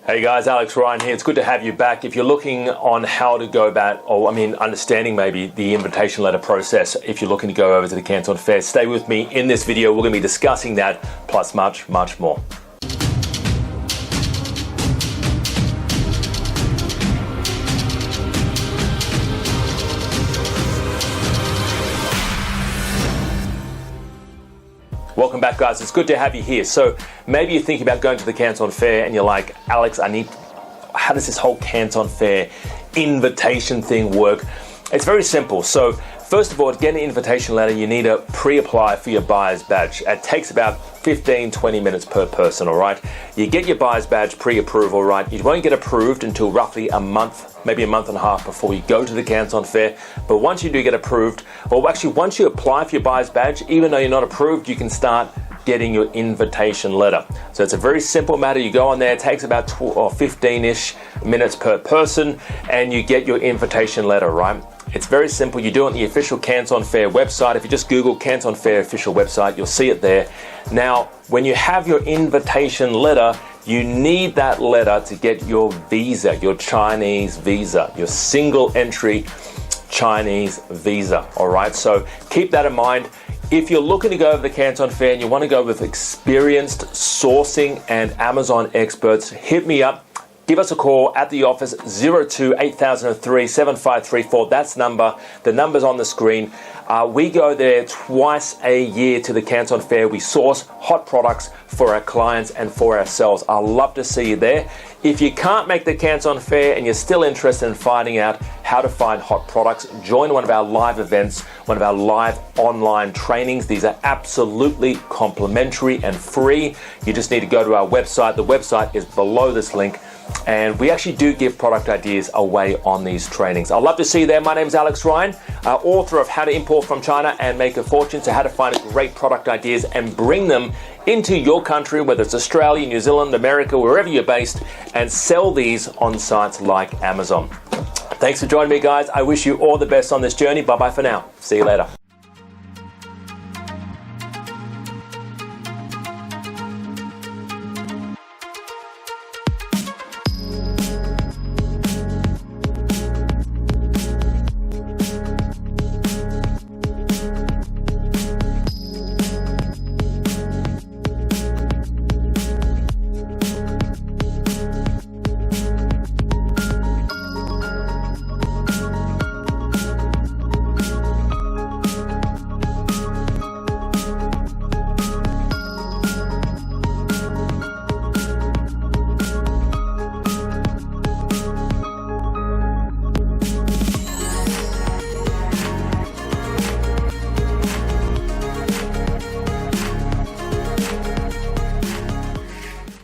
Hey guys, Alex Ryan here. It's good to have you back. If you're looking on how to go about, understanding maybe the invitation letter process, if you're looking to go over to the Canton Fair, stay with me in this video. We're going to be discussing that, plus much more. Welcome back, guys. It's good to have you here. So maybe you're thinking about going to the Canton Fair and you're like, Alex, how does this whole Canton Fair invitation thing work? It's very simple. So first of all, to get an invitation letter, you need to pre-apply for your buyer's badge. It takes about 15-20 minutes per person, all right? You get your buyer's badge pre-approval, right? You won't get approved until roughly a month, maybe a month and a half before you go to the Canton Fair. But once you do get approved, once you apply for your buyer's badge, even though you're not approved, you can start getting your invitation letter. So it's a very simple matter. You go on there, it takes about 15-ish minutes per person, and you get your invitation letter, right? It's very simple. You do it on the official Canton Fair website. If you just Google Canton Fair official website, you'll see it there. Now, when you have your invitation letter, you need that letter to get your visa, your Chinese visa, your single entry Chinese visa, all right? So keep that in mind. If you're looking to go over the Canton Fair and you want to go with experienced sourcing and Amazon experts, hit me up. Give us a call at the office, 02-8003-7534. That's the number's on the screen. We go there twice a year to the Canton Fair. We source hot products for our clients and for ourselves. I'd love to see you there. If you can't make the Canton Fair and you're still interested in finding out how to find hot products, join one of our live events, one of our live online trainings. These are absolutely complimentary and free. You just need to go to our website. The website is below this link. And we actually do give product ideas away on these trainings. I'd love to see you there. My name is Alex Ryan, author of How to Import from China and Make a Fortune, so how to find great product ideas and bring them into your country, whether it's Australia, New Zealand, America, wherever you're based, and sell these on sites like Amazon. Thanks for joining me, guys. I wish you all the best on this journey. Bye-bye for now. See you later.